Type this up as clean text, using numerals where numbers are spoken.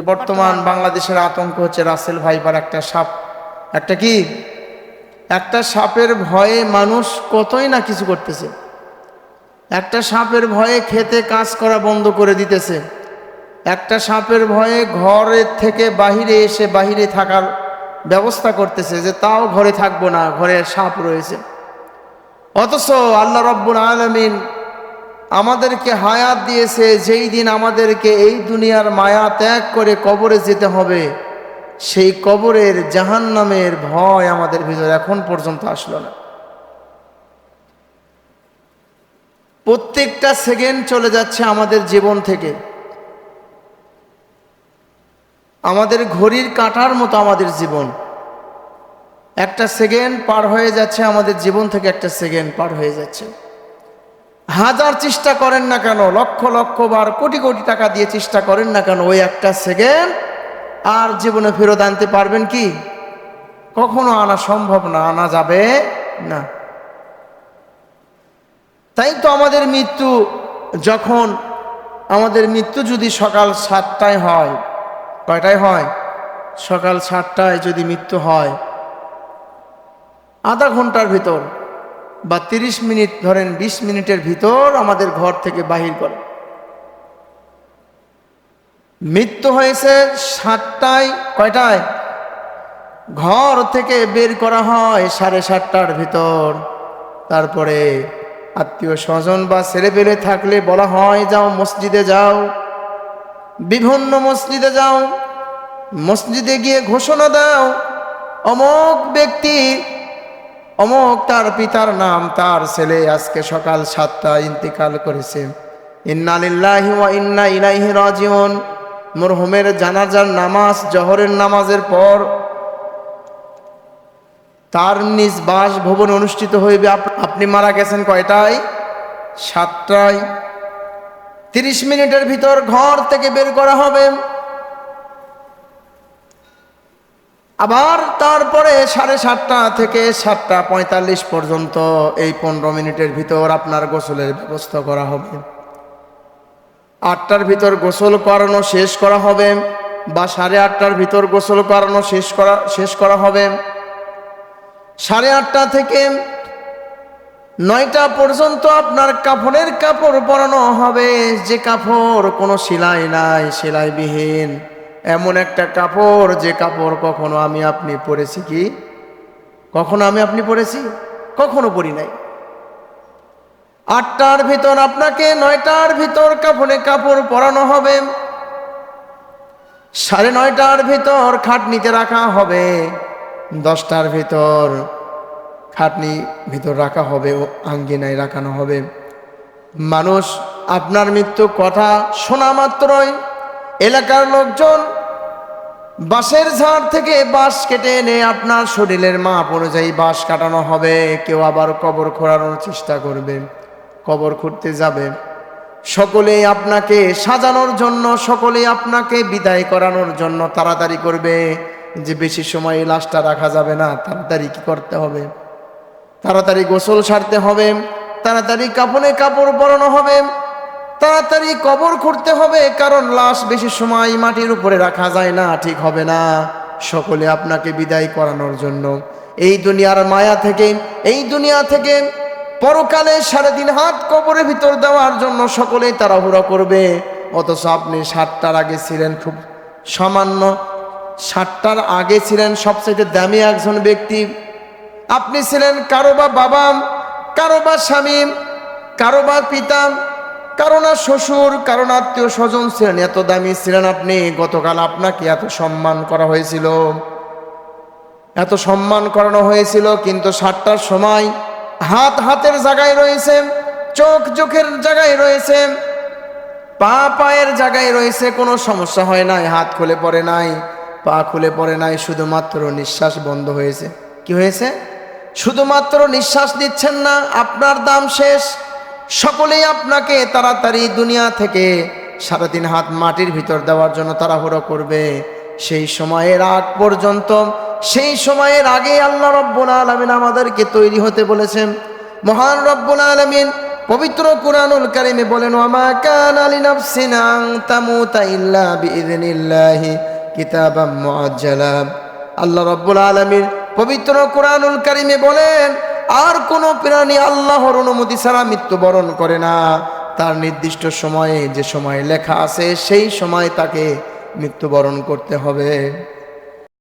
বর্তমান বাংলাদেশের আতঙ্ক হচ্ছে রাসেল ভাইপার একটা সাপ। একটা কি? একটা সাপের ভয়ে মানুষ কতই না কিছু করতেছে। একটা সাপের ভয়ে খেতে কাজ করা বন্ধ করে দিতেছে। একটা সাপের ভয়ে ঘরের থেকে বাহিরে এসে বাহিরে থাকার ব্যবস্থা করতেছে, যে তাও ঘরে থাকবো না, ঘরে সাপ রয়েছে। অথচ আল্লাহ রাব্বুল আলামিন আমাদেরকে হায়াত দিয়েছে, যেই দিন আমাদেরকে এই দুনিয়ার মায়া ত্যাগ করে কবরে যেতে হবে, সেই কবরের জাহান্নামের ভয় আমাদের ভিতরে এখন পর্যন্ত আসলো না। প্রত্যেকটা সেকেন্ড চলে যাচ্ছে আমাদের জীবন থেকে, আমাদের ঘড়ির কাঁটার মতো আমাদের জীবন। একটা সেকেন্ড পার হয়ে যাচ্ছে আমাদের জীবন থেকে, একটা সেকেন্ড পার হয়ে যাচ্ছে। হাজার চেষ্টা করেন না কেন, লক্ষ লক্ষ বার কোটি কোটি টাকা দিয়ে চেষ্টা করেন না কেন, ওই একটা সেকেন্ড আর জীবনে ফেরত আনতে পারবেন কি? কখনো আনা সম্ভব না, আনা যাবে না। তাই তো আমাদের মৃত্যু, যখন আমাদের মৃত্যু যদি সকাল 7টায় হয়, কয়টায় হয়? সকাল 7টায় যদি মৃত্যু হয়, আধা ঘন্টার ভিতর বা 30 মিনিট, ধরেন 20 মিনিটের ভিতর আমাদের ঘর থেকে বাহির করে। মৃত্যু হয়েছে 7টায়, কয়টায়? ঘর থেকে বের করা হয় 7:30টার ভিতর। তারপরে আত্মীয় স্বজন বা ছেলেপেলে থাকলে বলা হয় যাও মসজিদে যাও, বিভিন্ন মসজিদে যাও, মসজিদে গিয়ে ঘোষণা দাও অমুক ব্যক্তি, অমুক তার পিতার নাম, তার ছেলে আজকে সকাল 7টায় ইন্তিকাল করেছে, ইন্না লিল্লাহি ওয়া ইন্না ইলাইহি রাজিউন। মরহুমের জানাজার নামাজ জোহরের নামাজের পর তার নিজ বাসভবনে অনুষ্ঠিত হইবে। আপনি মারা গেছেন কয়টায়? 7টায়। 30 মিনিটের ভিতর ঘর থেকে বের করা হবে। আবার তারপরে 7:30টা থেকে 7:45 পর্যন্ত, এই 15 মিনিটের ভিতর আপনার গোসলের ব্যবস্থা করা হবে। 8টার ভিতর গোসল করানো শেষ করা হবে, বা 8:30টার ভিতর গোসল করানো শেষ করা হবে। 8:30টা থেকে 9টা পর্যন্ত আপনার কাফনের কাপড় পরানো হবে, যে কাপড় কোনো সেলাই নাই, সেলাইবিহীন, এমন একটা কাপড় যে কাপড় কখনো আমি আপনি পরেছি কি? কখনো আমি আপনি পরেছি? কখনো পরি নাই। 8টার ভিতর আপনাকে 9টার ভিতর কাফনে কাপড় পরানো হবে। 9:30টার ভিতর খাটনিতে রাখা হবে। 10টার ভিতর খাটনি ভিতর রাখা হবে, ও আঙ্গিনায় রাখানো হবে। মানুষ আপনার মৃত্যু কথা শোনা মাত্রই এলাকার লোকজন বাঁশের ঝাড় থেকে বাঁশ কেটে এনে আপনার শরীরের মাপ অনুযায়ী বাঁশ কাটানো হবে। কেউ আবার কবর খোঁড়ানোর চেষ্টা করবে, কবর খুঁড়তে যাবে। সকলেই আপনাকে সাজানোর জন্য, সকলেই আপনাকে বিদায় করানোর জন্য তাড়াতাড়ি করবে, যে বেশি সময় এই লাশটা রাখা যাবে না, তাড়াতাড়ি কি করতে হবে? তাড়াতাড়ি গোসল সারতে হবে, তাড়াতাড়ি কাফনে কাপড় পরানো হবে, তাড়াতাড়ি কবর খুঁড়তে হবে, কারণ লাশ বেশি সময় মাটির উপরে রাখা যায় না, ঠিক হবে না। সকলে আপনাকে বিদায় করানোর জন্য, এই দুনিয়ার মায়া থেকে, এই দুনিয়া থেকে পরকালে 3.5 হাত কবরের ভিতর দেওয়ার জন্য সকলেই তাড়াহুড়া করবে। অথচ আপনি 7টার আগে ছিলেন খুব সামান্য, 7টার আগে ছিলেন সবচেয়ে দামি একজন ব্যক্তি। আপনি ছিলেন কারো বা বাবা, কারো বা স্বামী, কারো বা পিতা, কারো না শ্বশুর, কারো না আত্মীয় স্বজন ছিলেন, এত দামি ছিলেন আপনি। গতকাল আপনাকে এত সম্মান করা হয়েছিল, এত সম্মান করানো হয়েছিল, কিন্তু 7টার সময় হাত হাতের জায়গায় রয়েছে, চোখ চোখের জায়গায় রয়েছে, পা পায়ের জায়গায় রয়েছে, কোনো সমস্যা হয় নাই, হাত খুলে পড়ে নাই, পা খুলে পড়ে নাই, শুধুমাত্র নিঃশ্বাস বন্ধ হয়েছে। কি হয়েছে? শুধুমাত্র নিঃশ্বাস নিচ্ছেন না, আপনার দাম শেষ। সকলেই আপনাকে তাড়াতাড়ি দুনিয়া থেকে 3.5 হাত মাটির ভিতর দেওয়ার জন্য তাড়াহুড়ো করবে। সেই সময়ের আগ পর্যন্ত, সেই সময়ের আগে আল্লাহ রব্বুল আলামিন আমাদেরকে তৈরি হতে বলেছেন। মহান রব্বুল আলামিন পবিত্র কুরআনুল কারীমে বলেন, ওয়ামা কানা লিনাফসিন আন তামুতা ইল্লা বিইذনিল্লাহি কিতাবাম মুআজ্জালা। আল্লাহ রাব্বুল আলামিন পবিত্র কুরআনুল কারীমে বলেন, আর কোন প্রাণী আল্লাহর অনুমতি ছাড়া মৃত্যুবরণ করে না। তার নির্দিষ্ট সময়ে, যে সময় লেখা আছে সেই সময় তাকে মৃত্যুবরণ করতে হবে।